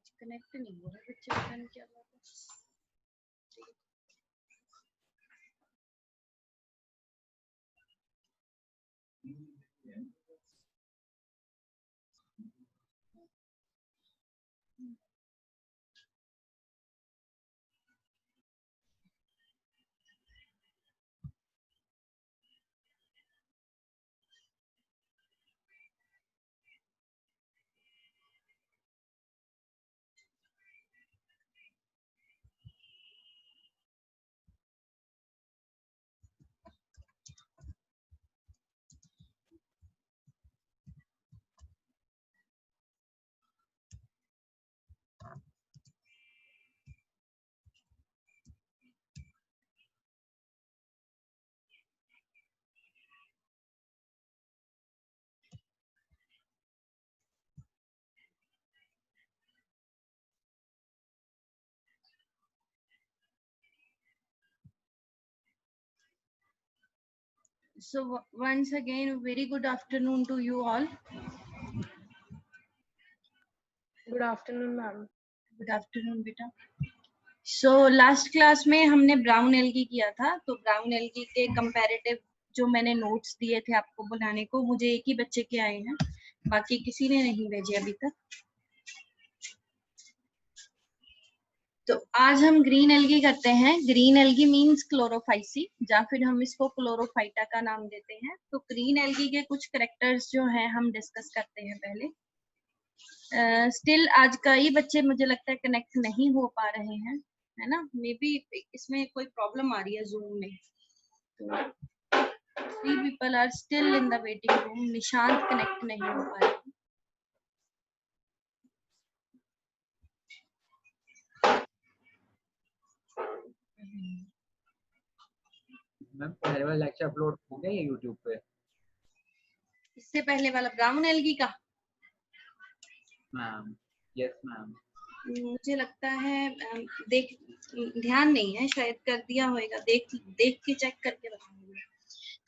आज कनेक्ट नहीं हो रहा बच्चे, पता नहीं क्या बात है। So once again, very good afternoon to you all. Good afternoon ma'am. Good afternoon बेटा। सो लास्ट क्लास में हमने ब्राउन एल्गी किया था, तो ब्राउन एल्गी के कंपैरेटिव जो मैंने नोट्स दिए थे आपको बनाने को, मुझे एक ही बच्चे के आए हैं, बाकी किसी ने नहीं भेजे अभी तक। तो आज हम ग्रीन एल्गी करते हैं। ग्रीन एल्गी मींस क्लोरोफाइसी, या फिर हम इसको क्लोरोफाइटा का नाम देते हैं। तो ग्रीन एल्गी के कुछ कैरेक्टर्स जो हैं हम डिस्कस करते हैं पहले। स्टिल आज कई बच्चे मुझे लगता है कनेक्ट नहीं हो पा रहे हैं, है ना। मे बी इसमें कोई प्रॉब्लम आ रही है जूम में। तो 3 people are still in the waiting room. Nishant connect नहीं हो पा रहे। मैम पहले वाला लेक्चर अपलोड हो गया है YouTube पे? इससे पहले वाला ब्राउन एल्गी का? Ma'am yes ma'am. मुझे लगता है देख ध्यान नहीं है, शायद कर दिया होगा। देख के चेक करके बताऊंगी।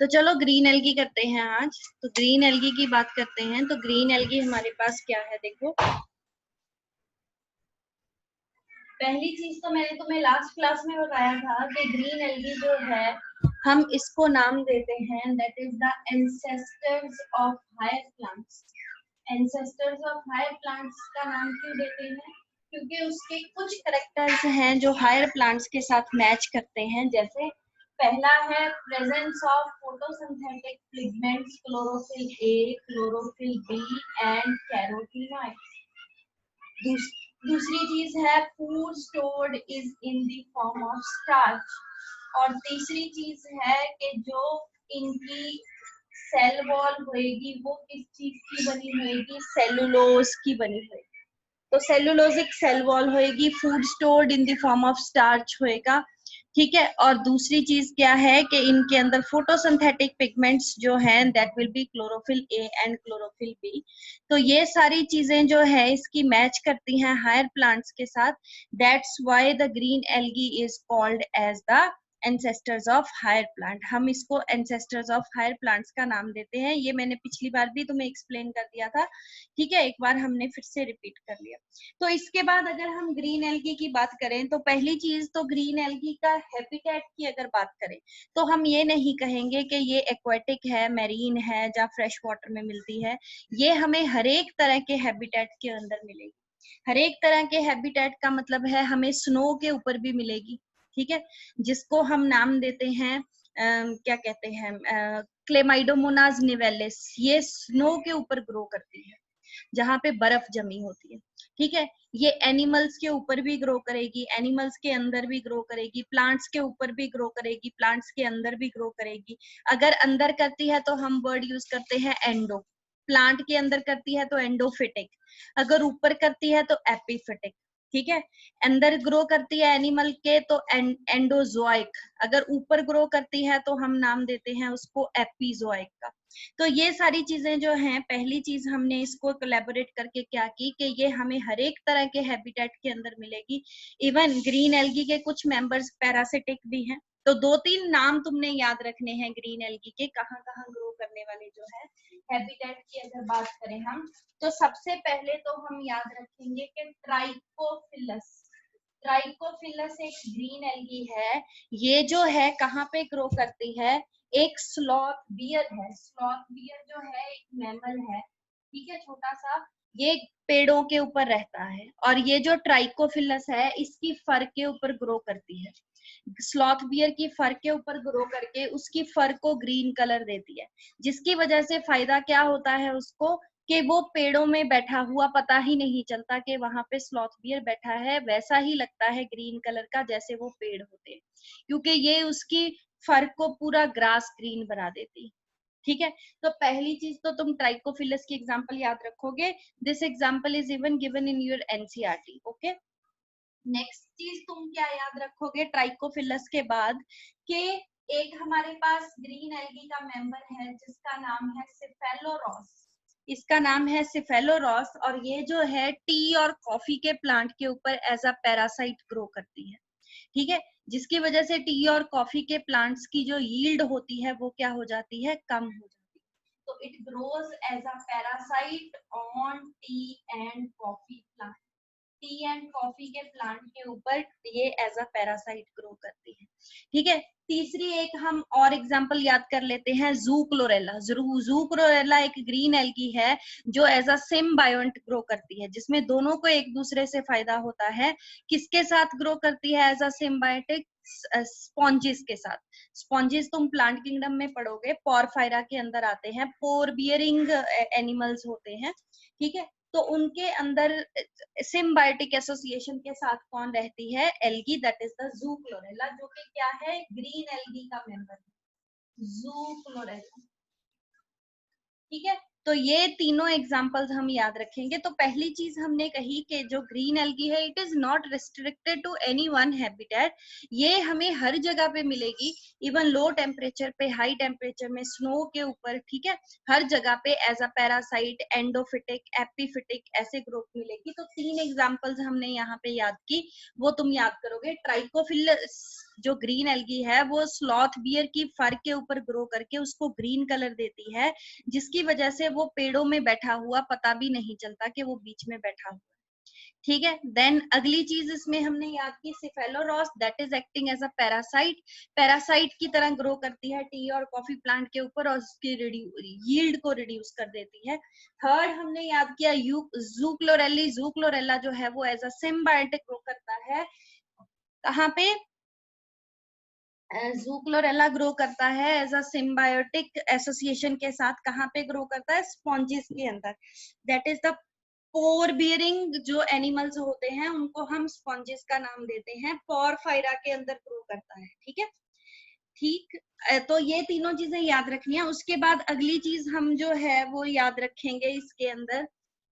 तो चलो ग्रीन एल्गी करते हैं आज। तो ग्रीन एल्गी की बात करते हैं। तो ग्रीन एल्गी हमारे पास क्या है, देखो। पहली चीज तो मैंने तुम्हें लास्ट क्लास में बताया था कि ग्रीन एल्गी जो है हम इसको नाम देते हैं, that is the ancestors of higher plants. Ancestors of higher plants का नाम क्यों देते हैं? क्योंकि उसके कुछ कैरेक्टर्स हैं जो हायर प्लांट्स के साथ मैच करते हैं। जैसे पहला है presence of photosynthetic pigments, chlorophyll a, chlorophyll b and carotenoid. दूसरी चीज है food stored is in the form of starch. और तीसरी चीज है कि जो इनकी सेल वॉल होएगी वो किस चीज की बनी होएगी? सेलुलोज की बनी होएगी। तो सेलुलोजिक सेल वॉल होएगी, food stored in the form of starch होएगा, ठीक है। और दूसरी चीज क्या है कि इनके अंदर फोटोसिंथेटिक पिगमेंट्स जो हैं that will be chlorophyll A and chlorophyll b. तो ये सारी चीजें जो है इसकी मैच करती हैं हायर प्लांट्स के साथ। That's why the green algae is called as the ancestors of higher plant. हम इसको एंसेस्टर्स ऑफ हायर प्लांट्स का नाम देते हैं। ये मैंने पिछली बार भी तुम्हें एक्सप्लेन कर दिया था, ठीक है। एक बार हमने फिर से रिपीट कर लिया। तो इसके बाद अगर हम ग्रीन एल्गी की बात करें तो पहली चीज तो ग्रीन एल्गी का हैबिटेट की अगर बात करें तो हम ये नहीं कहेंगे कि ये एक्वेटिक है, मैरीन है या फ्रेश वाटर में मिलती है। ये हमें हर एक तरह के हैबिटेट के अंदर मिलेगी। हर एक तरह के हैबिटेट का मतलब है हमें स्नो के ऊपर भी मिलेगी, ठीक है, जिसको हम नाम देते हैं क्या कहते हैं क्लेमाइडोमोनास निवेलिस। ये स्नो के ऊपर ग्रो करती है जहाँ पे बर्फ जमी होती है, ठीक है। ये एनिमल्स के ऊपर भी ग्रो करेगी, एनिमल्स के अंदर भी ग्रो करेगी, प्लांट्स के ऊपर भी ग्रो करेगी, प्लांट्स के अंदर भी ग्रो करेगी। अगर अंदर करती है तो हम वर्ड यूज करते हैं एंडो, प्लांट के अंदर करती है तो एंडोफिटिक, अगर ऊपर करती है तो एपिफिटिक, ठीक है। अंदर ग्रो करती है एनिमल के तो एंडोजोइक, अगर ऊपर ग्रो करती है तो हम नाम देते हैं उसको एपिजोइक का। तो ये सारी चीजें जो हैं, पहली चीज हमने इसको कोलैबोरेट करके क्या की कि ये हमें हर एक तरह के हैबिटेट के अंदर मिलेगी। इवन ग्रीन एल्गी के कुछ मेंबर्स पैरासिटिक भी हैं। तो 2-3 नाम तुमने याद रखने हैं ग्रीन एल्गी के, कहाँ कहाँ ग्रो करने करने वाले जो है हैबिटेट की अगर बात करें हम, तो सबसे पहले तो हम याद रखेंगे कि ट्राइकोफिलस। ट्राइकोफिलस एक ग्रीन एल्गी है। ये जो है कहाँ पे ग्रो करती है? एक स्लॉथ बियर है। स्लॉथ बियर जो है एक मैमल है, ठीक है, छोटा सा। ये पेड़ों के ऊपर रहता है और ये जो ट्राइकोफिलस है इसकी फर के ऊपर ग्रो करती है। स्लॉथ बियर की फर के ऊपर ग्रो करके उसकी फर को ग्रीन कलर देती है, जिसकी वजह से फायदा क्या होता है उसको कि वो पेड़ों में बैठा हुआ पता ही नहीं चलता कि वहां पे स्लॉथ बियर बैठा है, वैसा ही लगता है ग्रीन कलर का जैसे वो पेड़ होते हैं, क्योंकि ये उसकी फर को पूरा ग्रास ग्रीन बना देती। ठीक है, तो पहली चीज तो तुम ट्राइकोफिलस की एग्जांपल याद रखोगे। This example is even given in your NCERT. Okay, next चीज तुम क्या याद रखोगे ट्राइकोफिलस के बाद कि एक हमारे पास ग्रीन एल्गी का मेंबर है जिसका नाम है सिफेलोरॉस। इसका नाम है सिफेलोरॉस और ये जो है टी और कॉफी के प्लांट के ऊपर एज अ पैरासाइट ग्रो करती है। ठीक है, जिसकी वजह से टी और कॉफी के प्लांट्स की जो यील्ड होती है वो क्या हो जाती है? कम हो जाती है। तो it grows as a parasite on tea and coffee plant. Tea and coffee के प्लांट के ऊपर ये एज अ पैरासाइट ग्रो करती है। ठीक है, तीसरी एक हम और एग्जांपल याद कर लेते हैं, जू क्लोरेला। जू क्लोरेला एक ग्रीन एल्गी है जो एज अ सिम्बायोंट ग्रो करती है, जिसमें दोनों को एक दूसरे से फायदा होता है। किसके साथ ग्रो करती है एज अ सिम्बायोटिक? स्पॉन्जिस के साथ। स्पॉन्जिस तुम प्लांट किंगडम में पढ़ोगे, पोरफायरा के अंदर आते हैं, पोर बियरिंग एनिमल्स होते हैं। ठीक है, तो उनके अंदर सिम्बायोटिक एसोसिएशन के साथ कौन रहती है? Algae, that is the zoo chlorella, जो कि क्या है? ग्रीन एल्गी का मेंबर है, जू क्लोरेला। ठीक है, तो ये तीनों एग्जांपल्स हम याद रखेंगे। तो पहली चीज हमने कही कि जो ग्रीन एल्गी है it is not restricted to any one habitat, ये हमें हर जगह पे मिलेगी, इवन लो टेम्परेचर पे, हाई टेम्परेचर में, स्नो के ऊपर। ठीक है, हर जगह पे as a parasite, endophytic, epiphytic ऐसे ग्रुप मिलेगी। तो तीन एग्जांपल्स हमने यहाँ पे याद की, वो तुम याद करोगे। ट्राइकोफिलस जो ग्रीन एल्गी है वो स्लॉथ बियर की फर के ऊपर ग्रो करके उसको ग्रीन कलर देती है, जिसकी वजह से वो पेड़ों में बैठा हुआ पता भी नहीं चलता कि वो बीच में बैठा हुआ। ठीक है, देन अगली चीज इसमें हमने याद की cephaleuros, that is acting as a parasite. Parasite की तरह ग्रो करती है टी और कॉफी प्लांट के ऊपर और उसकी यील्ड को रिड्यूस कर देती है। थर्ड हमने याद किया जू क्लोरेली। जू क्लोरेला जो है वो एज अ सिम्बायोटिक ग्रो करता है। कहाँ पे? जू क्लोरेला ग्रो करता है एज अ सिम्बायोटिक एसोसिएशन के साथ। कहाँ पे ग्रो करता है? स्पॉन्जिस के अंदर। That is the pour bearing जो एनिमल्स होते हैं उनको हम स्पॉन्जिस का नाम देते हैं। पोरफायरा के अंदर ग्रो करता है। ठीक है, ठीक, तो ये तीनों चीजें याद रखनी है। उसके बाद अगली चीज हम जो है वो याद रखेंगे इसके अंदर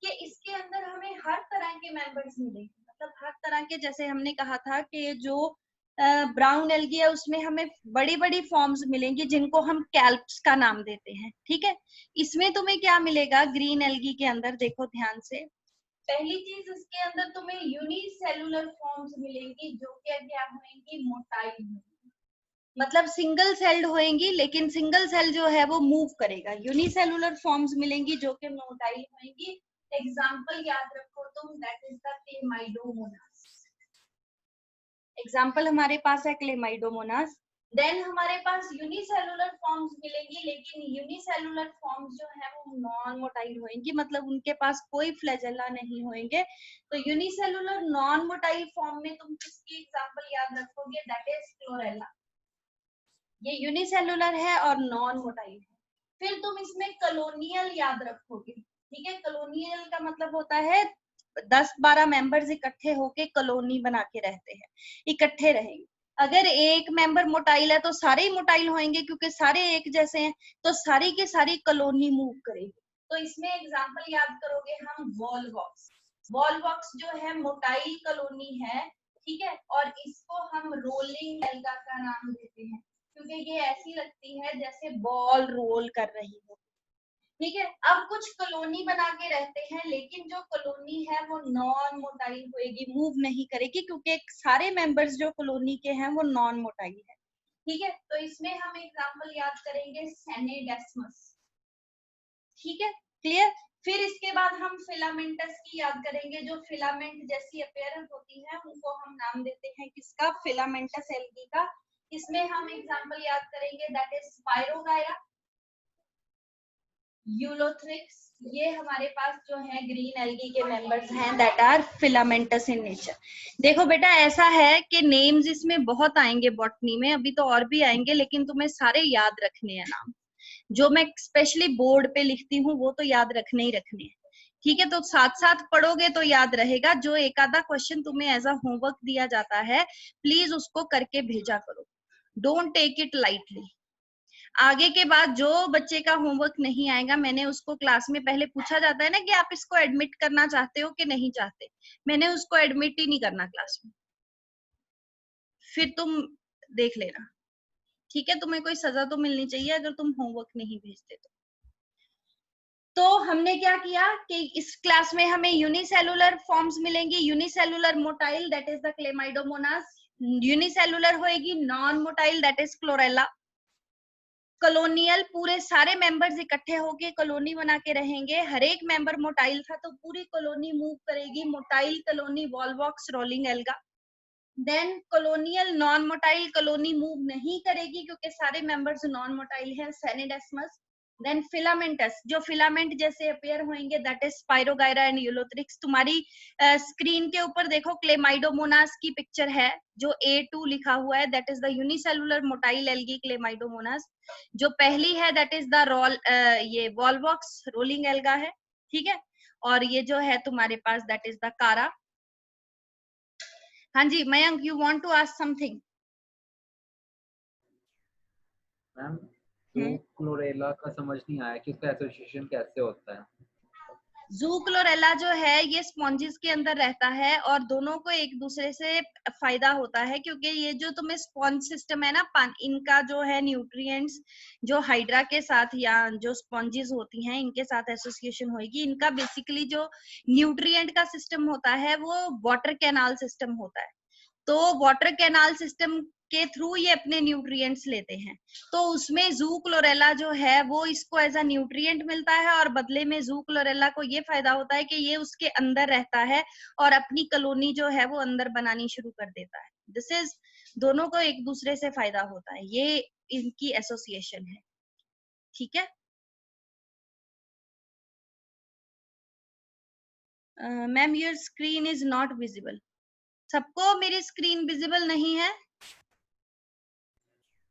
कि इसके अंदर हमें हर तरह के मेंबर्स मिलेंगे, मतलब हर तरह के, जैसे हमने कहा था कि जो ब्राउन एल्गी है उसमें हमें बड़ी बड़ी फॉर्म्स मिलेंगी जिनको हम कैल्प्स का नाम देते हैं। ठीक है, इसमें तुम्हें क्या मिलेगा ग्रीन एल्गी के अंदर? देखो ध्यान से, पहली चीज इसके अंदर तुम्हें यूनिसेलुलर फॉर्म्स मिलेंगी जो कि क्या होंगी? मोटाइल, मतलब सिंगल सेल्ड होएंगी, लेकिन सिंगल सेल जो है वो मूव करेगा। यूनिसेलुलर फॉर्म्स मिलेंगी जो कि मोटाइल होएंगी। एग्जांपल याद रखो तुम, that is the Chlamydomonas. Example हमारे पास है क्लेमाइडोमोनास। देन हमारे पास यूनिसेलुलर फॉर्म्स मिलेंगी, लेकिन यूनिसेलुलर फॉर्म्स जो है वो नॉन मोटाइल होंगी, मतलब उनके पास कोई फ्लैजेला नहीं होंगे। तो यूनिसेलुलर नॉन मोटाइल फॉर्म में तुम किसकी एग्जांपल याद रखोगे? That is chlorella. ये यूनिसेलुलर है और नॉन मोटाइल है। फिर तुम इसमें कॉलोनियल याद रखोगे। ठीक है, कॉलोनियल का मतलब होता है 10-12 मेंबर्स इकट्ठे होके कॉलोनी बना के रहते हैं, इकट्ठे रहेंगे। अगर एक मेंबर मोटाइल है तो सारे ही मोटाइल होंगे, क्योंकि सारे एक जैसे हैं, तो सारी की सारी कॉलोनी मूव करेगी। तो इसमें एग्जांपल याद करोगे हम, वॉलवॉक्स। वॉलवॉक्स जो है मोटाइल कॉलोनी है। ठीक है, और इसको हम रोलिंग एल्गा का नाम देते हैं, क्योंकि ये ऐसी लगती है जैसे बॉल रोल कर रही हो। ठीक है, अब कुछ कॉलोनी बना के रहते हैं, लेकिन जो कॉलोनी है वो नॉन मोटाइल होएगी, मूव नहीं करेगी, क्योंकि सारे मेंबर्स जो कॉलोनी के हैं वो नॉन मोटाइल है। ठीक है, तो इसमें हम एग्जांपल याद करेंगे सेनेडेस्मस। ठीक है, क्लियर। फिर इसके बाद हम फिलामेंटस की याद करेंगे, जो फिलामेंट जैसी अपीयरेंस होती है उनको हम नाम देते हैं किसका, फिलामेंटस एल्गी का। इसमें हम एग्जांपल याद करेंगे, दैट इज स्पाइरोगायरा, यूलोथ्रिक्स। ये हमारे पास जो है ग्रीन एल्गी के मेंबर्स हैं that are filamentous in nature. देखो बेटा ऐसा है कि नेम्स इसमें बहुत आएंगे बॉटनी में, अभी तो और भी आएंगे, लेकिन तुम्हें सारे याद रखने हैं नाम। जो मैं स्पेशली बोर्ड पे लिखती हूँ वो तो याद रखने ही रखने हैं, ठीक है। तो साथ साथ पढ़ोगे तो याद रहेगा। जो एक आधा क्वेश्चन तुम्हें एज अ होमवर्क दिया जाता है प्लीज उसको करके भेजा करो, डोंट टेक इट लाइटली। आगे के बाद जो बच्चे का होमवर्क नहीं आएगा, मैंने उसको क्लास में पहले पूछा जाता है ना कि आप इसको एडमिट करना चाहते हो कि नहीं चाहते, मैंने उसको एडमिट ही नहीं करना क्लास में, फिर तुम देख लेना, ठीक है। तुम्हें कोई सजा तो मिलनी चाहिए अगर तुम होमवर्क नहीं भेजते तो हमने क्या किया कि इस क्लास में हमें यूनिसेलुलर फॉर्म्स मिलेंगी, unicellular motile that is the Chlamydomonas, unicellular होएगी non motile that is Chlorella, colonial पूरे सारे मेंबर्स इकट्ठे होके कॉलोनी बना के रहेंगे, हर एक मेंबर मोटाइल था तो पूरी कॉलोनी मूव करेगी, motile colony Volvox rolling alga. Then colonial non motile colony move नहीं करेगी क्योंकि सारे मेंबर्स नॉन मोटाइल हैं, सेनेडेस्मस। देन फिलामेंटस, जो फिलामेंट जैसे अपीयर होंगे that is Spirogyra and Ulothrix. तुम्हारी स्क्रीन के ऊपर देखो क्लेमाइडोमोनास की पिक्चर है, जो A2 लिखा हुआ है that is the unicellular motile algae Chlamydomonas. जो पहली है दैट इज द ये वॉल्वॉक्स रोलिंग एल्गा है, ठीक है। और ये जो है तुम्हारे पास दैट इज द कारा। हाँ जी Mayank, you want to ask something? Ma'am जू क्लोरेला का समझ नहीं आया कि उसका एसोसिएशन कैसे होता है। जू क्लोरेला जो है ये स्पॉन्जिस के अंदर रहता है और दोनों को एक दूसरे से फायदा होता है, क्योंकि ये जो तुम्हें स्पॉन्ज सिस्टम है ना, इनका जो है न्यूट्रिएंट्स जो हाइड्रा के साथ या जो स्पॉन्जिस होती हैं इनके साथ एसोसिएशन होगी। इनका बेसिकली जो न्यूट्रिएंट का सिस्टम होता है वो वाटर कैनाल सिस्टम होता है, तो वाटर कैनाल सिस्टम के थ्रू ये अपने न्यूट्रिएंट्स लेते हैं। तो उसमें जू क्लोरेला जो है वो इसको एज अ न्यूट्रिएंट मिलता है और बदले में जू क्लोरेला को ये फायदा होता है कि ये उसके अंदर रहता है और अपनी कॉलोनी जो है वो अंदर बनानी शुरू कर देता है। दिस इज, दोनों को एक दूसरे से फायदा होता है, ये इनकी एसोसिएशन है, ठीक है। Ma'am your screen is not visible. सबको मेरी स्क्रीन विजिबल नहीं है?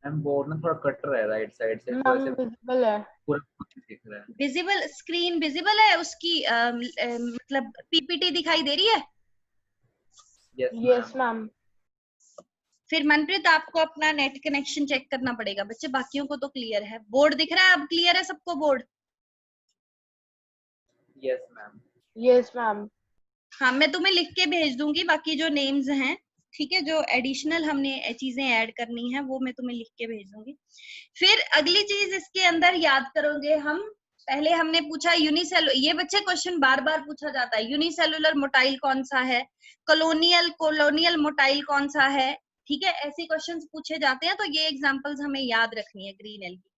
मैम बोर्ड ना थोड़ा कट रहा है राइट साइड से, तो ऐसे विजिबल है। पूरा दिख रहा है। विजिबल स्क्रीन विजिबल है उसकी, मतलब पीपीटी दिखाई दे रही है? Yes ma'am. फिर मनप्रीत आपको अपना नेट कनेक्शन चेक करना पड़ेगा बच्चे, बाकियों को तो क्लियर है। बोर्ड दिख रहा है अब? क्लियर है सबको board? Yes ma'am. Yes ma'am. हाँ मैं तुम्हें लिख के भेज दूंगी बाकी जो नेम्स हैं, ठीक है। जो एडिशनल हमने चीजें ऐड करनी है वो मैं तुम्हें लिख के भेज दूंगी। फिर अगली चीज इसके अंदर याद करोगे हम, पहले हमने पूछा यूनिसेलुलर, ये बच्चे क्वेश्चन बार बार पूछा जाता है, यूनिसेलुलर मोटाइल कौन सा है, कॉलोनियल मोटाइल कौन सा है, ठीक है। ऐसे क्वेश्चंस पूछे जाते हैं तो ये एग्जांपल्स हमें याद रखनी है ग्रीन एल्गी।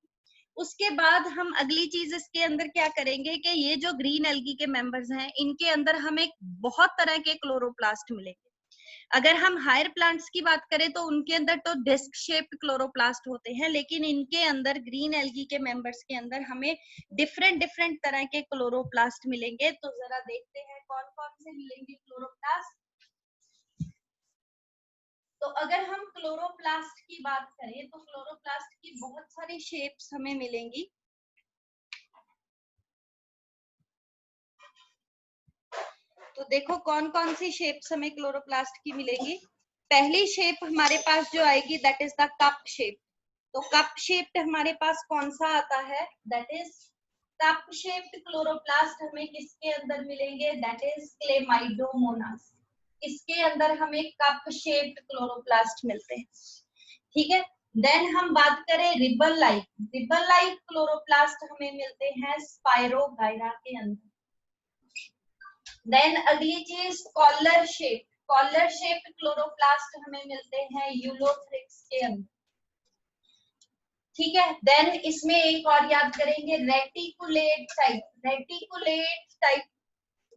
उसके बाद हम अगली चीज इसके अंदर क्या करेंगे कि ये जो ग्रीन एल्गी के मेंबर्स हैं इनके अंदर हमें बहुत तरह के क्लोरोप्लास्ट मिलेंगे। अगर हम हायर प्लांट्स की बात करें तो उनके अंदर तो डिस्क शेप्ड क्लोरोप्लास्ट होते हैं, लेकिन इनके अंदर ग्रीन एल्गी के मेंबर्स के अंदर हमें डिफरेंट डिफरेंट तरह के क्लोरोप्लास्ट मिलेंगे। तो जरा देखते हैं कौन कौन से मिलेंगे क्लोरोप्लास्ट। तो अगर हम क्लोरोप्लास्ट की बात करें तो क्लोरोप्लास्ट की बहुत सारी शेप्स हमें मिलेंगी। तो देखो कौन कौन सी शेप्स हमें क्लोरोप्लास्ट की मिलेगी। पहली शेप हमारे पास जो आएगी that is the cup shape. तो कप शेप्ड हमारे पास कौन सा आता है, that is cup shaped chloroplast हमें किसके अंदर मिलेंगे, दैट इज क्लेमाइडोमोनास। इसके अंदर हमें कप शेप्ड क्लोरोप्लास्ट मिलते हैं, ठीक है। देन हम बात करें रिबन लाइक क्लोरोप्लास्ट हमें मिलते हैं स्पाइरोगायरा के अंदर। देन अगली चीज कॉलर शेप क्लोरोप्लास्ट हमें मिलते हैं यूलोथ्रिक्स के अंदर, ठीक है। देन इसमें एक और याद करेंगे, रेटिकुलेट टाइप। रेटिकुलेट टाइप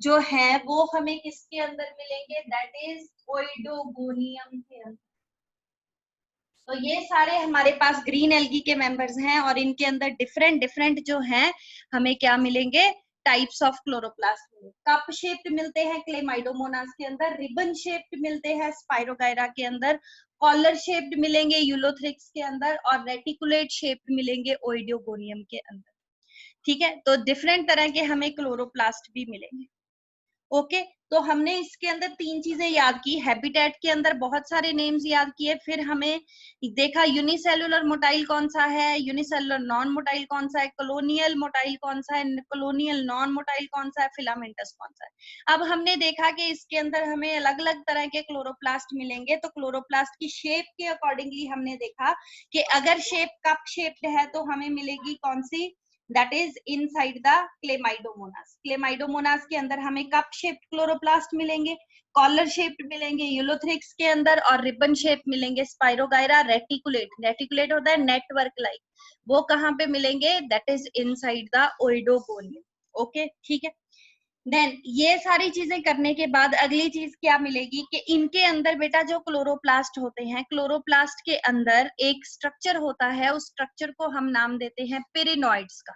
जो है वो हमें किसके अंदर मिलेंगे, दैट इज ओइडोगोनियम के अंदर। तो ये सारे हमारे पास ग्रीन एल्गी के मेंबर्स हैं और इनके अंदर डिफरेंट डिफरेंट जो हैं हमें क्या मिलेंगे, टाइप्स ऑफ क्लोरोप्लास्ट मिलेंगे। कप शेप्ड मिलते हैं क्लेमाइडोमोनास के अंदर, रिबन शेप्ड मिलते हैं स्पाइरोगायरा के अंदर, कॉलर शेप्ड मिलेंगे यूलोथ्रिक्स के अंदर और रेटिकुलेट शेप्ड मिलेंगे ओइडियोगोनियम के अंदर। ठीक है, तो डिफरेंट तरह के हमें क्लोरोप्लास्ट भी मिलेंगे। ओके, तो हमने इसके अंदर तीन चीजें याद की, हैबिटेट के अंदर बहुत सारे नेम्स याद किए, फिर हमें देखा यूनिसेलुलर मोटाइल कौन सा है, यूनिसेलुलर नॉन मोटाइल कौन सा है, कॉलोनियल मोटाइल कौन सा है, कॉलोनियल नॉन मोटाइल कौन सा है, फिलामेंटस कौन सा है। अब हमने देखा कि इसके अंदर हमें अलग अलग तरह के क्लोरोप्लास्ट मिलेंगे, तो क्लोरोप्लास्ट की शेप के अकॉर्डिंगली हमने देखा कि अगर शेप कप शेप्ड है तो हमें मिलेगी कौन सी, that is inside the Chlamydomonas. Chlamydomonas के अंदर हमें कप शेप्ड क्लोरोप्लास्ट मिलेंगे, कॉलर शेप्ड मिलेंगे यूलोथ्रिक्स के अंदर और रिबन शेप मिलेंगे स्पाइरोगायरा। रेटिकुलेट, रेटिकुलेट होता है नेटवर्क लाइक, वो कहाँ पे मिलेंगे, that is inside the Oedogonium. Okay, ठीक है। देन ये सारी चीजें करने के बाद अगली चीज क्या मिलेगी कि इनके अंदर बेटा जो क्लोरोप्लास्ट होते हैं, क्लोरोप्लास्ट के अंदर एक स्ट्रक्चर होता है, उस स्ट्रक्चर को हम नाम देते हैं पेरिनॉइड्स का।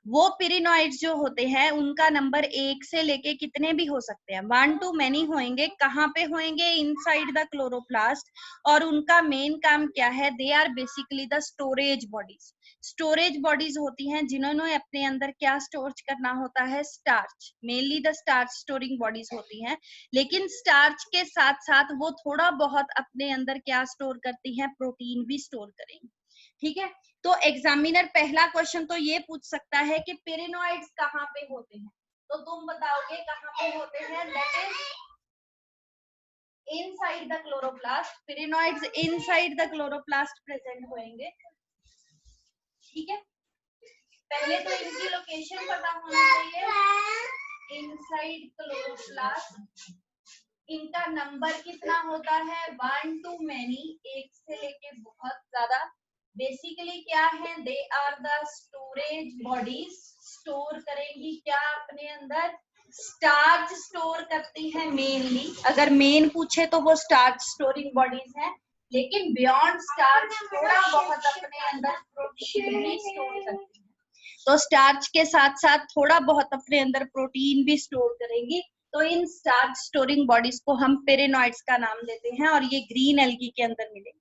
वो पेरिनॉइड्स जो होते हैं उनका नंबर एक से लेके कितने भी हो सकते हैं, 1 to many होंगे। कहाँ पे होंगे, इनसाइड द क्लोरोप्लास्ट। और उनका मेन काम क्या है, they are basically the storage bodies. Storage bodies होती हैं जिन्होंने अपने अंदर क्या स्टोर करना होता है, starch. Mainly the starch storing bodies होती हैं, लेकिन स्टार्च के साथ साथ वो थोड़ा बहुत अपने अंदर क्या स्टोर करती हैं, प्रोटीन भी स्टोर करेंगे। ठीक है, तो एग्जामिनर पहला क्वेश्चन तो ये पूछ सकता है कि पेरिनॉइड्स कहाँ पे होते हैं, तो तुम बताओगे कहाँ पे होते हैं, that is inside the chloroplast. Pyrenoids inside the chloroplast present होंगे। ठीक है, पहले तो इनकी लोकेशन पता होना चाहिए, इनसाइड क्लोरोप्लास्ट। इनका नंबर कितना होता है, 1 to many, एक से लेके बहुत ज्यादा। बेसिकली क्या है, they are the storage bodies. Store करेंगी क्या अपने अंदर, स्टार्च स्टोर करती है मेनली। अगर मेन पूछे तो वो स्टार्च स्टोरिंग बॉडीज है, लेकिन बियॉन्ड स्टार्च थोड़ा बहुत अपने अंदर प्रोटीन भी स्टोर करती है। तो स्टार्च के साथ साथ थोड़ा बहुत अपने अंदर प्रोटीन भी स्टोर करेंगी। तो इन स्टार्च स्टोरिंग बॉडीज को हम पेरिनॉइड्स का नाम देते हैं और ये ग्रीन एल्गी के अंदर मिलेंगे।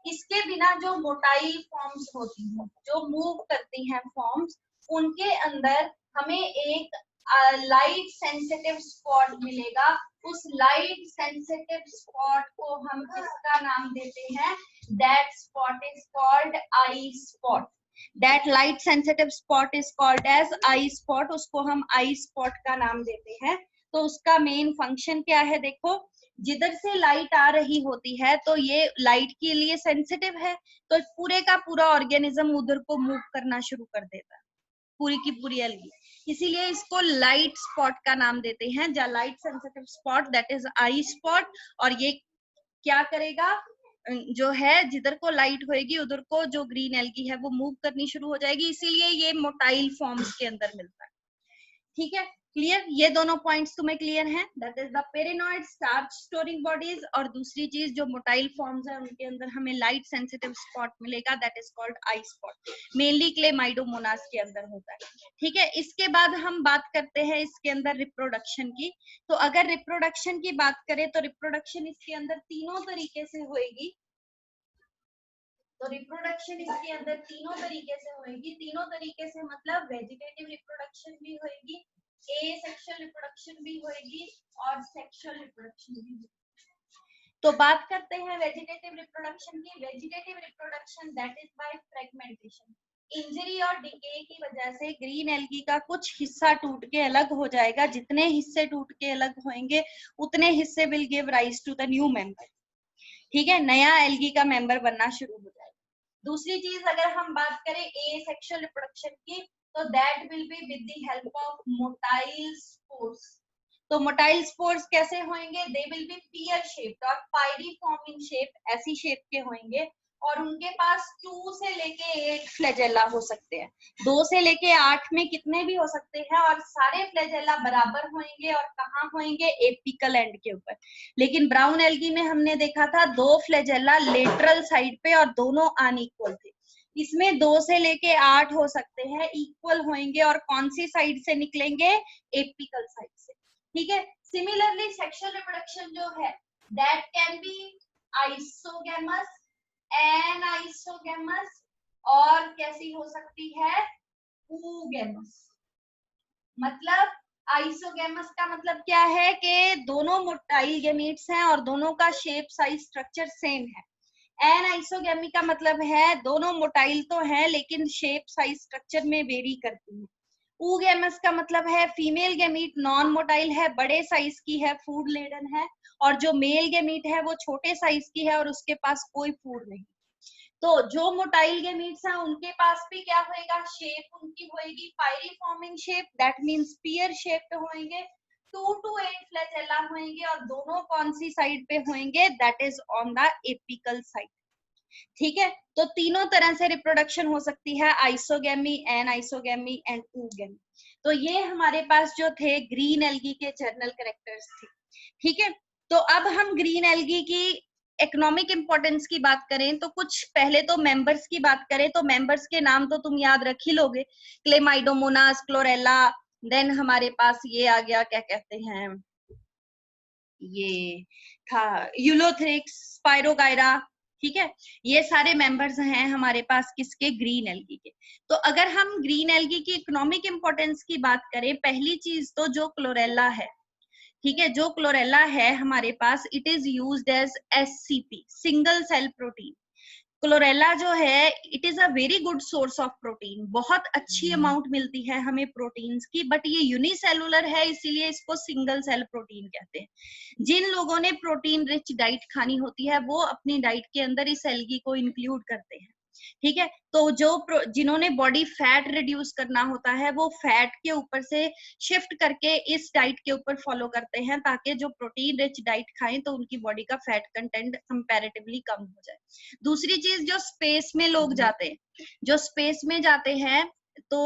इसके बिना जो मोटाइल फॉर्म्स होती हैं, जो मूव करती हैं फॉर्म्स, उनके अंदर हमें एक लाइट सेंसिटिव स्पॉट मिलेगा। उस लाइट सेंसिटिव स्पॉट को हम किसका नाम देते हैं, that spot is called eye spot. That light sensitive spot is called as eye spot. उसको हम आई स्पॉट का नाम देते हैं। तो उसका मेन फंक्शन क्या है, देखो जिधर से लाइट आ रही होती है तो ये लाइट के लिए सेंसिटिव है, तो पूरे का पूरा ऑर्गेनिज्म उधर को मूव करना शुरू कर देता है, पूरी की पूरी एल्गी। इसीलिए इसको लाइट स्पॉट का नाम देते हैं, जा light sensitive spot, that is I spot. और ये क्या करेगा, जो है जिधर को लाइट होएगी उधर को जो ग्रीन एल्गी है वो मूव करनी शुरू हो जाएगी, इसीलिए ये मोटाइल फॉर्म्स के अंदर मिलता है। ठीक है, क्लियर, ये दोनों पॉइंट्स तुम्हें क्लियर हैं, that is the pyrenoid starch storing bodies. और दूसरी चीज जो मोटाइल फॉर्म्स है उनके अंदर हमें लाइट सेंसिटिव स्पॉट मिलेगा, that is called eye spot. Mainly Chlamydomonas के अंदर होता है। ठीक है, इसके बाद हम बात करते हैं इसके अंदर रिप्रोडक्शन की। तो अगर रिप्रोडक्शन की बात करें तो रिप्रोडक्शन इसके अंदर तीनों तरीके से होएगी। तो रिप्रोडक्शन इसके अंदर तीनों तरीके से होएगी। तीनों तरीके से मतलब वेजिटेटिव रिप्रोडक्शन भी होएगी, एसेक्सुअल रिप्रोडक्शन भी होएगी और सेक्सुअल रिप्रोडक्शन भी होएगी। तो बात करते हैं वेजिटेटिव रिप्रोडक्शन की। Vegetative reproduction that is by fragmentation. Injury और डिके की वजह से ग्रीन एल्गी का कुछ हिस्सा टूट के अलग हो जाएगा। जितने हिस्से टूट के अलग होंगे उतने हिस्से will give rise to the new member. ठीक है, नया एल्गी का मेंबर बनना शुरू हो जाएगा। दूसरी चीज अगर हम बात करें एसेक्सुअल रिप्रोडक्शन की, तो that will be with the help of motile spores. तो मोटाइल स्पोर्स कैसे होंगे, they will be pear shaped और पायरिफॉर्म इन शेप, ऐसी शेप के होंगे और उनके पास 2 से लेके 8 फ्लैजेला हो सकते हैं। 2 से लेके 8 में कितने भी हो सकते हैं, और सारे फ्लैजेला बराबर होंगे और कहाँ होंगे, एपिकल एंड के ऊपर। लेकिन ब्राउन एल्गी में हमने देखा था 2 फ्लैजेला लेटरल साइड पे और दोनों अनइक्वल थे। इसमें 2 से लेके 8 हो सकते हैं, इक्वल होंगे और कौन सी साइड से निकलेंगे, एपिकल साइड से। ठीक है। सिमिलरली सेक्सुअल रिप्रोडक्शन जो है that can be isogamous, anisogamous, और कैसी हो सकती है, oogamous। मतलब आइसोगैमस का मतलब क्या है कि दोनों मोटाइल गैमीट्स हैं और दोनों का शेप साइज स्ट्रक्चर सेम है। एनाइसोगैमी का मतलब है दोनों मोटाइल तो हैं लेकिन शेप साइज स्ट्रक्चर में वेरी करती है। oogamous का मतलब है फीमेल गैमीट नॉन मोटाइल है, बड़े साइज की है, फूड लेडन है, और जो मेल गैमीट है वो छोटे साइज की है और उसके पास कोई फूड नहीं। तो जो मोटाइल गैमीट्स हैं उनके पास भी क्या होएगा, शेप उनकी होएगी pyriform shape, that means spear shape होंगे, 2 to 8 फ्लैजेला होंगे और दोनों कौन सी साइड पे होंगे, that is on the apical side. ठीक है। तो तीनों तरह से रिप्रोडक्शन हो सकती है, आइसोगैमी, एनाइसोगैमी एंड oogammy। तो ये हमारे पास जो थे ग्रीन एल्गी के जर्नल कैरेक्टर्स थे। ठीक है। तो अब हम ग्रीन एल्गी की इकोनॉमिक इंपॉर्टेंस की बात करें तो कुछ पहले तो मेंबर्स की बात करें तो मेंबर्स के नाम तो तुम याद रख ही लोगे, क्लेमाइडोमोनास, क्लोरेला, देन हमारे पास ये आ गया, क्या कहते हैं, ये था यूलोथ्रिक्स, स्पाइरोगायरा। ठीक है। ये सारे मेंबर्स हैं हमारे पास किसके, ग्रीन एल्गी के। तो अगर हम ग्रीन एल्गी की इकोनॉमिक इंपॉर्टेंस की बात करें, पहली चीज तो जो क्लोरेला है, ठीक है, जो क्लोरेला है हमारे पास, it is used as SCP, single cell protein. Chlorella जो है it is a very good source of protein, बहुत अच्छी अमाउंट मिलती है हमें प्रोटीन्स की, बट ये यूनिसेलुलर है इसीलिए इसको सिंगल सेल प्रोटीन कहते हैं। जिन लोगों ने प्रोटीन रिच डाइट खानी होती है वो अपनी डाइट के अंदर इस एल्गी को इंक्लूड करते हैं। ठीक है। तो जो जिन्होंने बॉडी फैट रिड्यूस करना होता है वो फैट के ऊपर से शिफ्ट करके इस डाइट के ऊपर फॉलो करते हैं ताकि जो प्रोटीन रिच डाइट खाएं तो उनकी बॉडी का फैट कंटेंट कंपैरेटिवली कम हो जाए। दूसरी चीज, जो स्पेस में लोग जाते हैं, जो स्पेस में जाते हैं तो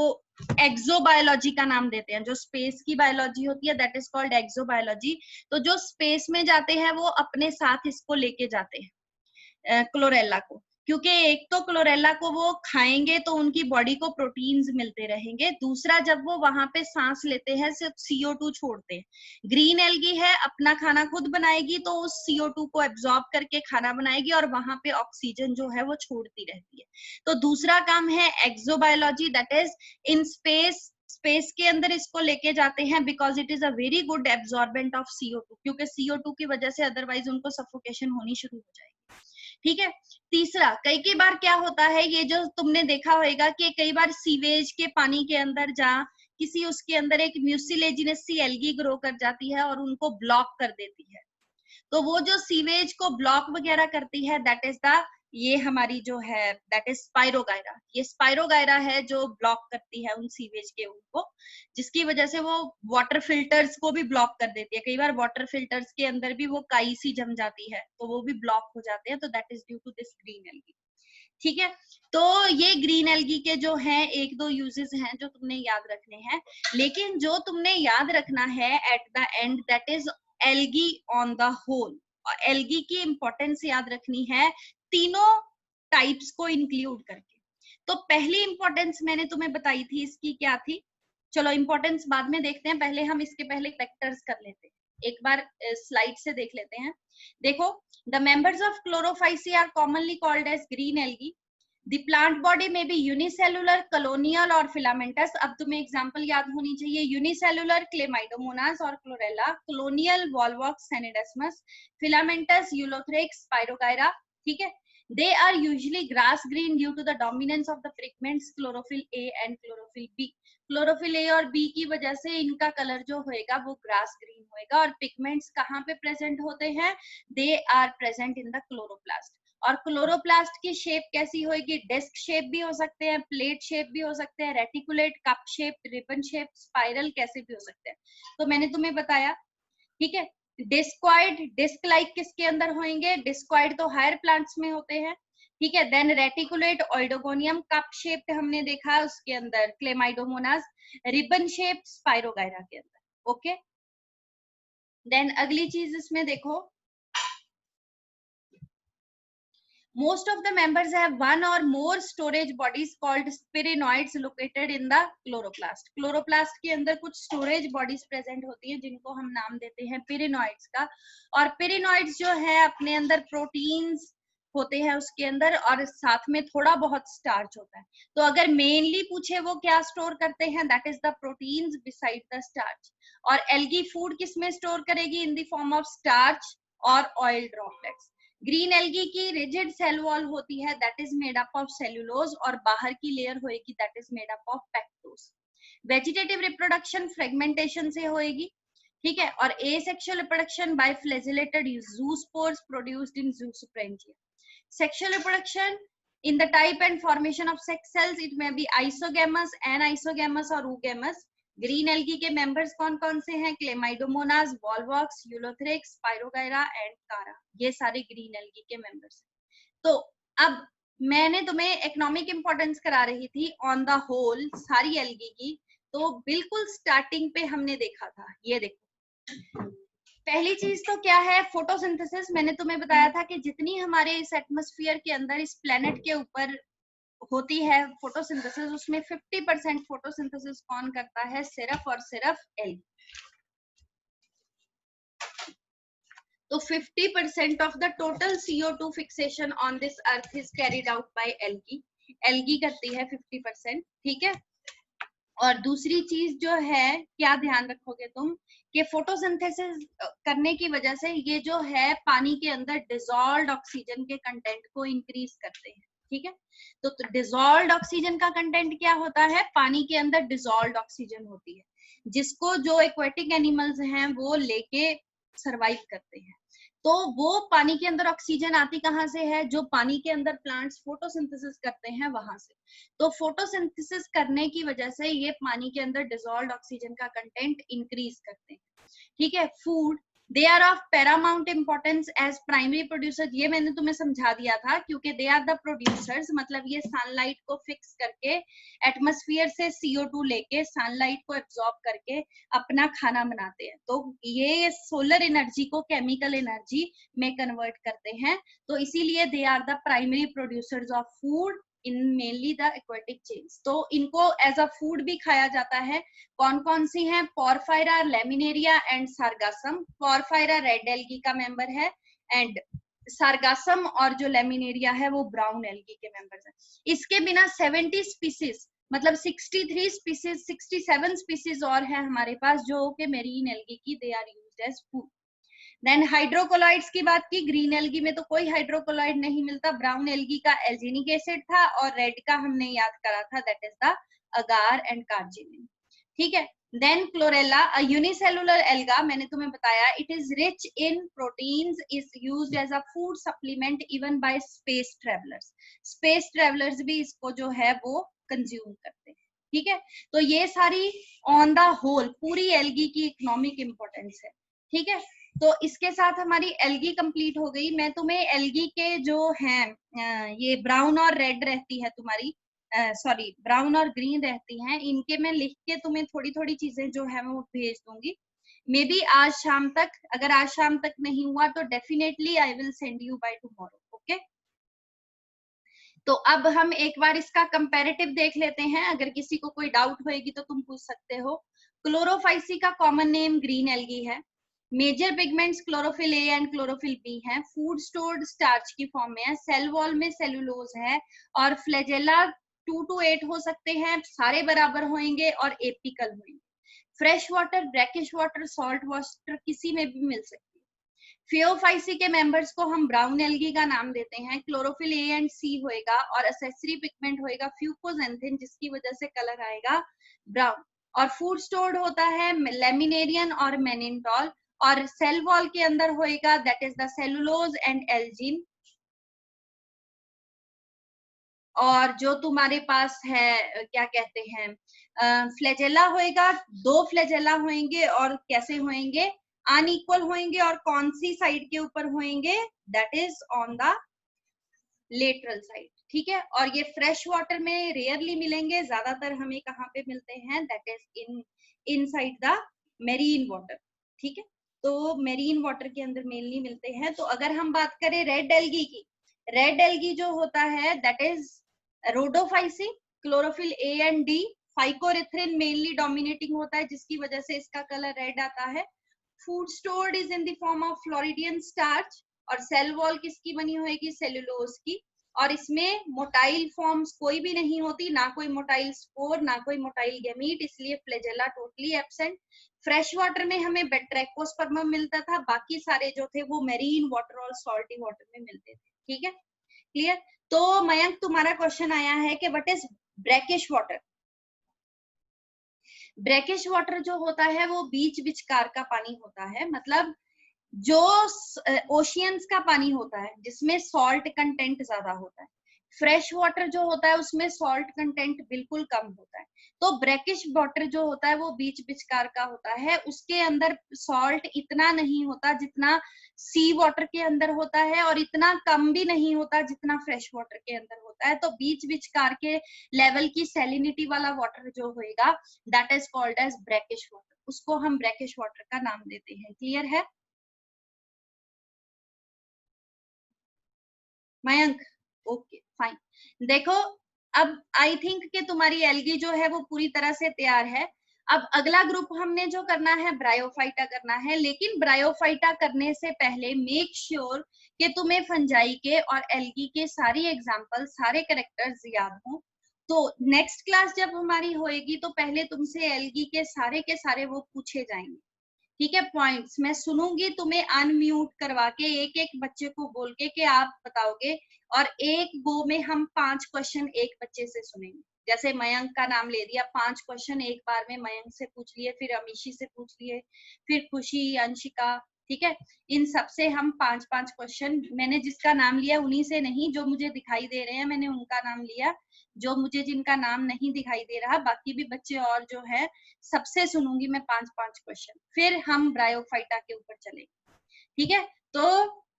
एक्सोबायोलॉजी का नाम देते हैं, जो स्पेस की बायोलॉजी होती है दैट इज कॉल्ड एक्सोबायोलॉजी। तो जो स्पेस में जाते हैं वो अपने साथ इसको लेके जाते हैं क्लोरेला को, क्योंकि एक तो क्लोरेला को वो खाएंगे तो उनकी बॉडी को प्रोटीन्स मिलते रहेंगे, दूसरा जब वो वहां पे सांस लेते हैं सिर्फ CO2 छोड़ते हैं। ग्रीन एल्गी है, अपना खाना खुद बनाएगी तो उस CO2 को एब्जॉर्ब करके खाना बनाएगी और वहां पे ऑक्सीजन जो है वो छोड़ती रहती है। तो दूसरा काम है exobiology, that is in space के अंदर इसको लेके जाते हैं because it is a very good absorbent of CO2, क्योंकि CO2 की वजह से अदरवाइज उनको सफोकेशन होनी शुरू हो जाएगी। ठीक है। तीसरा, कई बार क्या होता है, ये जो तुमने देखा होगा कि कई बार सीवेज के पानी के अंदर जहाँ किसी उसके अंदर एक म्यूसिलेजिनस सी एल्गी ग्रो कर जाती है और उनको ब्लॉक कर देती है, तो वो जो सीवेज को ब्लॉक वगैरह करती है दैट इज द, ये हमारी जो है दैट इज स्पाइरोगायरा। ये स्पाइरोगायरा है जो ब्लॉक करती है उन सीवेज के उनको, जिसकी वजह से वो वाटर फिल्टर्स को भी ब्लॉक कर देती है। कई बार वाटर फिल्टर्स के अंदर भी वो काई सी जम जाती है तो वो भी ब्लॉक हो जाते हैं, तो that is due to this green algae. ठीक है। तो ये ग्रीन एल्गी के जो हैं एक दो यूजेस हैं जो तुमने याद रखने हैं, लेकिन जो तुमने याद रखना है at the end that is algae on the whole. और एल्गी की इंपॉर्टेंस याद रखनी है तीनों टाइप्स को इंक्लूड करके। तो पहली इंपॉर्टेंस मैंने तुम्हें बताई थी, इसकी क्या थी, चलो इंपॉर्टेंस बाद में देखते हैं, पहले हम इसके पहले कैरेक्टर्स कर लेते हैं, एक बार स्लाइड से देख लेते हैं। देखो, the members of chlorophyceae are commonly called as green algae. The plant body may be unicellular, colonial और filamentous। अब तुम्हें एग्जांपल याद होनी चाहिए, यूनिसेलुलर क्लेमाइडोमोनास और chlorella, colonial volvox sanidesmus, filamentous Ulothrix, spirogyra. ठीक है। They are usually grass green due to the dominance of the pigments chlorophyll A and chlorophyll B. Chlorophyll A और बी की वजह से इनका कलर जो होएगा वो ग्रास ग्रीन होएगा। और पिगमेंट्स कहाँ पे प्रेजेंट होते हैं, they are present in the chloroplast. और क्लोरोप्लास्ट की शेप कैसी होएगी, डिस्क शेप भी हो सकते हैं, प्लेट शेप भी हो सकते हैं, reticulate, cup shape, ribbon shape, spiral कैसे भी हो सकते हैं। तो मैंने तुम्हें बताया। ठीक है। डिस्क्वाइड, डिस्क लाइक किसके अंदर होंगे, डिस्क्वाइड तो हायर प्लांट्स में होते हैं। ठीक है। देन रेटिकुलेट ओइडोगोनियम कप शेप्ड हमने देखा उसके अंदर क्लेमाइडोमोनास, रिबन शेप्ड स्पाइरोगायरा के अंदर। ओके, देन अगली चीज इसमें देखो, most of the members have one or more storage bodies called spirinoids located in the chloroplast। chloroplast के अंदर कुछ storage bodies present होती हैं जिनको हम नाम देते हैं pyrinoids का। और pyrinoids जो है अपने अंदर proteins होते हैं उसके अंदर, और साथ में थोड़ा बहुत स्टार्च होता है। तो अगर मेनली पूछे वो क्या स्टोर करते हैं, that is the proteins beside the starch. और एल्गी फूड किसमें स्टोर करेगी, in the form of starch और ऑयल ड्रॉपलेट्स। ग्रीन एल्गी की रिजिड सेल वॉल होती है, that is made up of cellulose, और बाहर की लेयर होएगी that is made up of pectose. Vegetative reproduction fragmentation से होएगी, ठीक है। और asexual reproduction by flagellated zoospores produced in zoosporangia. Sexual reproduction in the type and formation of sex cells, it may be isogamous, anisogamous और oogamous। Green algae के members कौन कौन से हैं, Chlamydomonas, Volvox, Ulothrix, spirogyra and कारा, ये सारे green algae के मेंबर्स हैं। तो अब मैंने तुम्हें इकोनॉमिक इंपॉर्टेंस करा रही थी ऑन द होल सारी एल्गी की, तो बिल्कुल स्टार्टिंग पे हमने देखा था, ये देखो पहली चीज तो क्या है, फोटोसिंथेसिस। मैंने तुम्हें बताया था कि जितनी हमारे इस एटमॉस्फेयर के अंदर इस प्लेनेट के ऊपर होती है फोटोसिंथेसिस, उसमें 50% फोटोसिंथेसिस कौन करता है, सिर्फ और सिर्फ एल्गी। तो 50% of the total CO2 fixation on this earth is carried out by algae. Algae करती है 50%, ठीक है। और दूसरी चीज जो है, क्या ध्यान रखोगे तुम, कि फोटोसिंथेसिस करने की वजह से ये जो है पानी के अंदर डिसॉल्व्ड ऑक्सीजन के कंटेंट को इंक्रीज करते हैं, ठीक है। तो डिसॉल्व्ड ऑक्सीजन का कंटेंट क्या होता है, पानी के अंदर डिसॉल्व्ड ऑक्सीजन होती है, जिसको जो एक्वेटिक एनिमल्स हैं वो लेके सरवाइव करते हैं। तो वो पानी के अंदर ऑक्सीजन आती कहाँ से है, जो पानी के अंदर प्लांट्स फोटोसिंथेसिस करते हैं वहां से। तो फोटोसिंथेसिस करने की वजह से ये पानी के अंदर डिसॉल्व्ड ऑक्सीजन का कंटेंट इंक्रीज करते हैं, ठीक है। Food, they are of paramount importance as primary producer, ये मैंने तुम्हें समझा दिया था, क्योंकि दे आर द प्रोड्यूसर्स, मतलब ये सनलाइट को फिक्स करके एटमॉस्फेयर से CO2 लेके सनलाइट को एब्जॉर्ब करके अपना खाना बनाते हैं। तो ये सोलर एनर्जी को केमिकल एनर्जी में कन्वर्ट करते हैं, तो इसीलिए they are the primary producers of food in mainly the aquatic chains. तो इनको एज अ फूड भी खाया जाता है। कौन कौन सी हैं, Porphyra, Laminaria and Sargassum. Porphyra red algae का मेंबर है, एंड सार्गासम और जो लेमिनेरिया है वो ब्राउन एल्गी के मेंबर्स हैं। इसके बिना 70 स्पीसीज, मतलब 63 स्पीसीज, 67 स्पीसीज और है हमारे पास जो कि मेरीन एल्गी की, they are used as food. Then hydrocolloids की बात की, ग्रीन एल्गी में तो कोई हाइड्रोकोलॉइड नहीं मिलता, ब्राउन एल्गी का एल्जीनिक एसिड था, और रेड का हमने याद करा था, that is the agar and carrageenan, ठीक है। Then Chlorella, a unicellular alga, मैंने तुम्हें बताया it is rich in proteins, is used as a food supplement even by space travellers. Space travellers भी इसको जो है वो कंज्यूम करते हैं, ठीक है। तो ये सारी ऑन द होल पूरी एल्गी की इकोनॉमिक इंपॉर्टेंस है, ठीक है। तो इसके साथ हमारी एल्गी कंप्लीट हो गई। मैं तुम्हें एल्गी के जो हैं ये ब्राउन और रेड रहती है तुम्हारी, सॉरी ब्राउन और ग्रीन रहती हैं, इनके मैं लिख के तुम्हें थोड़ी थोड़ी चीजें जो है वो भेज दूंगी। मे बी आज शाम तक, अगर आज शाम तक नहीं हुआ तो definitely I will send you by tomorrow, okay. तो अब हम एक बार इसका कंपैरेटिव देख लेते हैं, अगर किसी को कोई डाउट होएगी तो तुम पूछ सकते हो। क्लोरोफाइसी का कॉमन नेम ग्रीन एल्गी है। Major pigments chlorophyll A and chlorophyll b हैं। फूड स्टोर्ड स्टार्च की फॉर्म में है। सेल वॉल में सेलुलोज है, और फ्लैजेला 2 to 8 हो सकते हैं, सारे बराबर होंगे और एपिकल होंगे। Fresh water, brackish water, salt water किसी में भी मिल सकती है। फियोफाइसी के मेंबर्स को हम ब्राउन एल्गी का नाम देते हैं। क्लोरोफिल ए एंड सी होएगा, और एसेसरी पिगमेंट होएगा फ्यूकोजेंथिन, जिसकी वजह से कलर आएगा ब्राउन। और फूड स्टोर्ड होता है लेमिनेरियन और मेनिनटॉल, और सेल वॉल के अंदर होएगा that is the cellulose and Elgin. और जो तुम्हारे पास है क्या कहते हैं, फ्लैजेला होएगा, 2 फ्लैजेला होंगे, और कैसे होंगे, अनइक्वल होंगे, और कौन सी साइड के ऊपर होंगे, that is on the lateral side, ठीक है। और ये फ्रेश वाटर में रेयरली मिलेंगे, ज्यादातर हमें कहाँ पे मिलते हैं, that is inside the marine water, ठीक है। तो मेरीन वाटर के अंदर मेनली मिलते हैं। तो अगर हम बात करें रेड एल्गी की, रेड एल्गी जो होता है that is rhodophyceae, chlorophyll A and D, phycoerythrin mainly dominating होता है जिसकी वजह से इसका कलर रेड आता है। Food stored is in the form of floridean starch, और सेल वॉल किसकी बनी होगी, सेलुलोज की। और इसमें मोटाइल फॉर्म्स कोई भी नहीं होती, ना कोई मोटाइल स्पोर, ना कोई मोटाइल गैमीट, इसलिए flagella totally absent. Fresh water में हमें ट्रैकोस्पर्मम मिलता था, बाकी सारे जो थे वो मेरीन वाटर और सॉल्टी वाटर में मिलते थे, ठीक है, क्लियर। तो मयंक तुम्हारा क्वेश्चन आया है कि what is brackish water. Brackish water जो होता है वो बीच विचकार का पानी होता है, मतलब जो ओशियंस का पानी होता है जिसमें सॉल्ट कंटेंट ज्यादा होता है। फ्रेश वाटर जो होता है उसमें सॉल्ट कंटेंट बिल्कुल कम होता है। तो ब्रैकिश वाटर जो होता है वो बीच विचकार का होता है, उसके अंदर सॉल्ट इतना नहीं होता जितना सी वाटर के अंदर होता है, और इतना कम भी नहीं होता जितना फ्रेश वाटर के अंदर होता है। तो बीच विचकार के लेवल की सैलिनिटी वाला वाटर जो होगा that is called as brackish water, उसको हम ब्रैकिश वाटर का नाम देते हैं, क्लियर है मयंक? Okay fine. देखो अब आई थिंक कि तुम्हारी एल्गी जो है वो पूरी तरह से तैयार है। अब अगला ग्रुप हमने जो करना है ब्रायोफाइटा करना है, लेकिन ब्रायोफाइटा करने से पहले मेक श्योर कि तुम्हें फंजाई के और एल्गी के सारी एग्जाम्पल, सारे कैरेक्टर्स याद हों। तो नेक्स्ट क्लास जब हमारी होएगी तो पहले तुमसे एल्गी के सारे वो पूछे जाएंगे, ठीक है। पॉइंट्स मैं सुनूंगी, तुम्हें अनम्यूट करवा के एक एक बच्चे को बोल के कि आप बताओगे, और एक गो में हम 5 क्वेश्चन एक बच्चे से सुनेंगे। जैसे मयंक का नाम ले दिया, 5 क्वेश्चन एक बार में मयंक से पूछ लिए, फिर अमीशी से पूछ लिए, फिर खुशी, अंशिका, ठीक है। इन सब से हम 5-5 क्वेश्चन, मैंने जिसका नाम लिया उन्हीं से नहीं, जो मुझे दिखाई दे रहे हैं मैंने उनका नाम लिया, जो मुझे जिनका नाम नहीं दिखाई दे रहा बाकी भी बच्चे और जो है सबसे सुनूंगी मैं 5-5 क्वेश्चन, फिर हम ब्रायोफाइटा के ऊपर चलेंगे, ठीक है। तो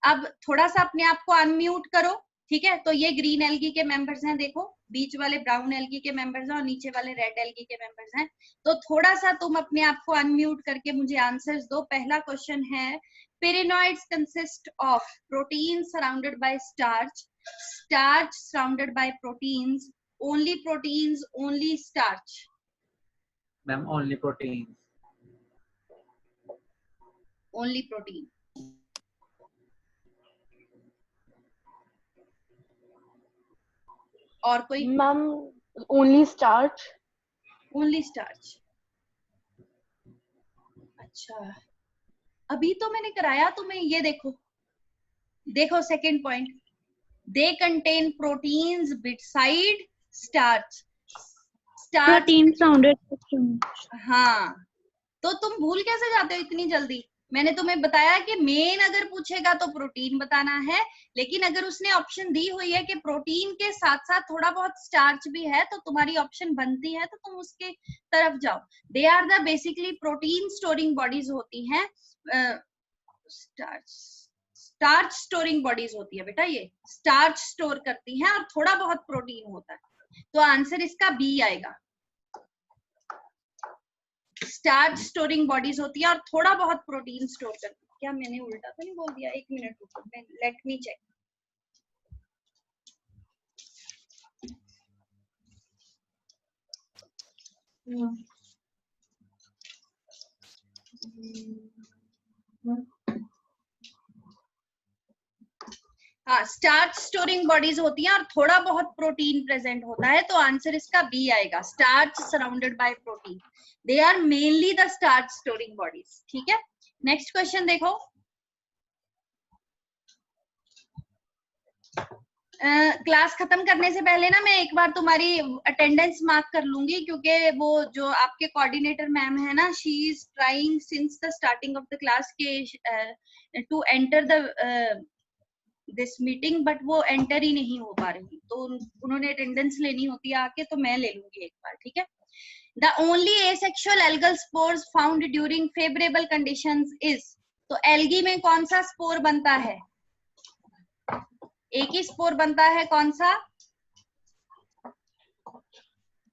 अब थोड़ा सा अपने आप को अनम्यूट करो, ठीक है। तो ये ग्रीन एल्गी के मेंबर्स हैं, देखो बीच वाले ब्राउन एल्गी के मेंबर्स हैं और नीचे वाले रेड एल्गी के मेंबर्स हैं। तो थोड़ा सा तुम अपने आप को अनम्यूट करके मुझे आंसर्स दो। पहला क्वेश्चन है, pyrenoids consist of protein surrounded by starch, starch surrounded by proteins, only proteins, only starch? Ma'am, only proteins. Only protein. और कोई? Ma'am only starch. Only starch, अच्छा अभी तो मैंने कराया तुम्हें, ये देखो देखो second point, they contain proteins beside starch, starch protein sounded. हाँ, तो तुम भूल कैसे जाते हो इतनी जल्दी? मैंने तुम्हें बताया कि मेन अगर पूछेगा तो प्रोटीन बताना है, लेकिन अगर उसने ऑप्शन दी हुई है कि प्रोटीन के साथ साथ थोड़ा बहुत स्टार्च भी है तो तुम्हारी ऑप्शन बनती है तो तुम उसके तरफ जाओ। They are the basically protein storing bodies होती हैं, स्टार्च स्टोरिंग बॉडीज होती है बेटा, ये स्टार्च स्टोर करती हैं और थोड़ा बहुत प्रोटीन होता है, तो आंसर इसका बी आएगा। स्टार्च स्टोरिंग बॉडीज होती है और थोड़ा बहुत प्रोटीन स्टोर करती है। क्या मैंने उल्टा तो नहीं बोल दिया? एक मिनट रुको, मैं लेट मी चेक। हाँ, स्टार्च स्टोरिंग बॉडीज होती हैं और थोड़ा बहुत प्रोटीन प्रेजेंट होता है, तो आंसर इसका बी आएगा, starch surrounded by protein. They are mainly the starch storing bodies, ठीक है। नेक्स्ट क्वेश्चन देखो, क्लास खत्म करने से पहले ना मैं एक बार तुम्हारी अटेंडेंस मार्क कर लूंगी, क्योंकि वो जो आपके कोऑर्डिनेटर मैम है ना, she is trying since the starting of the class के to enter the this meeting, but वो एंटर ही नहीं हो पा रही, तो उन्होंने अटेंडेंस लेनी होती है आके, तो मैं ले लूंगी एक बार, ठीक है। The only asexual algal spores found during favourable conditions is, तो एल्गी में कौन सा स्पोर बनता है? एक ही स्पोर बनता है, कौन सा?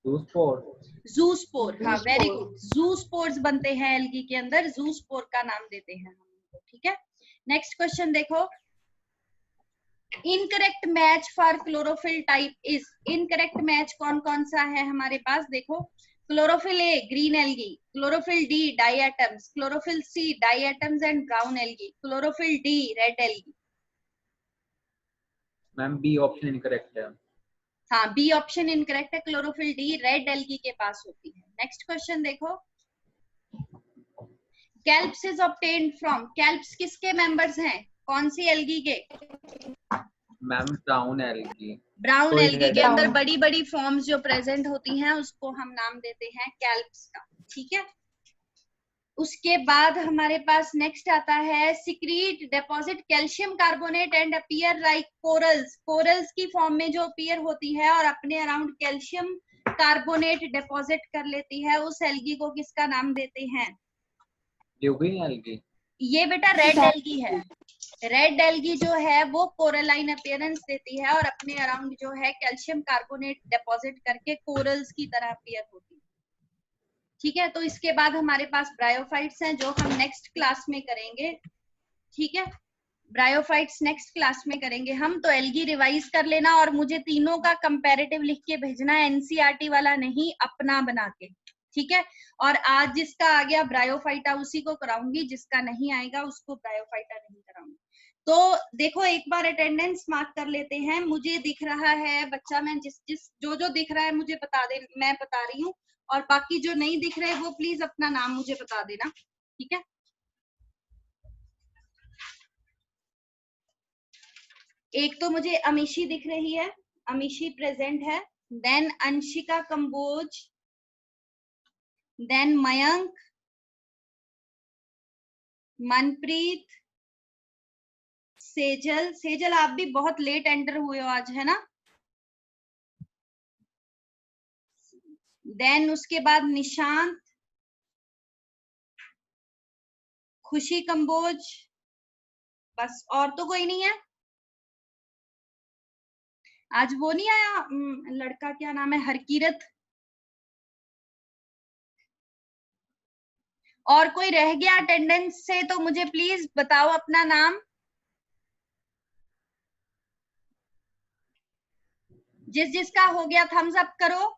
जूस्पोर। जूस्पोर, हाँ वेरी गुड, जूस्पोर्स बनते हैं एल्गी के अंदर, जूस्पोर का नाम देते हैं हम उनको, ठीक है। नेक्स्ट क्वेश्चन देखो, incorrect match for chlorophyll type is, incorrect match कौन कौन सा है हमारे पास, देखो chlorophyll a green algae, chlorophyll d diatoms, chlorophyll c diatoms and brown algae, chlorophyll d red algae. Ma'am B option incorrect है। हाँ B option incorrect है, क्लोरोफिल डी रेड एल्गी के पास होती है। नेक्स्ट क्वेश्चन देखो, kelps is obtained from, kelps किसके members हैं, कौन सी एल्गी के? Ma'am brown algae. Brown algae के अंदर brown. बड़ी बड़ी फॉर्म्स जो प्रेजेंट होती हैं उसको हम नाम देते हैं कैल्प्स का, ठीक है। उसके बाद हमारे पास नेक्स्ट आता है, secrete deposit calcium carbonate and appear like corals, corals की फॉर्म में जो अपीयर होती है और अपने अराउंड कैल्शियम कार्बोनेट डिपॉजिट कर लेती है, उस एल्गी को किसका नाम देते हैं? ल्यूबिन एल्गी। ये बेटा रेड एल्गी है, रेड एल्गी जो है वो कोरलाइन अपीयरेंस देती है और अपने अराउंड जो है कैल्शियम कार्बोनेट डिपॉजिट करके कोरल्स की तरह अपीयर होती है, ठीक है। तो इसके बाद हमारे पास ब्रायोफाइट्स हैं जो हम नेक्स्ट क्लास में करेंगे, ठीक है। ब्रायोफाइट्स नेक्स्ट क्लास में करेंगे हम, तो एल्गी रिवाइज कर लेना और मुझे तीनों का कंपैरेटिव लिख के भेजना, एनसीईआरटी वाला नहीं, अपना बना के, ठीक है। और आज जिसका आ गया ब्रायोफाइटा उसी को कराऊंगी, जिसका नहीं आएगा उसको ब्रायोफाइटा नहीं कराऊंगी। तो देखो एक बार अटेंडेंस मार्क कर लेते हैं, मुझे दिख रहा है बच्चा, मैं जो दिख रहा है मुझे बता दे, मैं बता रही हूँ, और बाकी जो नहीं दिख रहे वो प्लीज अपना नाम मुझे बता देना, ठीक है। एक तो मुझे अमीशी दिख रही है, अमीशी प्रेजेंट है, देन अंशिका कंबोज, देन मयंक, मनप्रीत, सेजल, सेजल आप भी बहुत लेट एंटर हुए हो आज, है ना। देन उसके बाद निशांत, खुशी कंबोज, बस और तो कोई नहीं है आज। वो नहीं आया लड़का, क्या नाम है, हरकीरत। और कोई रह गया अटेंडेंस से तो मुझे प्लीज बताओ अपना नाम, जिसका हो गया थम्स अप करो।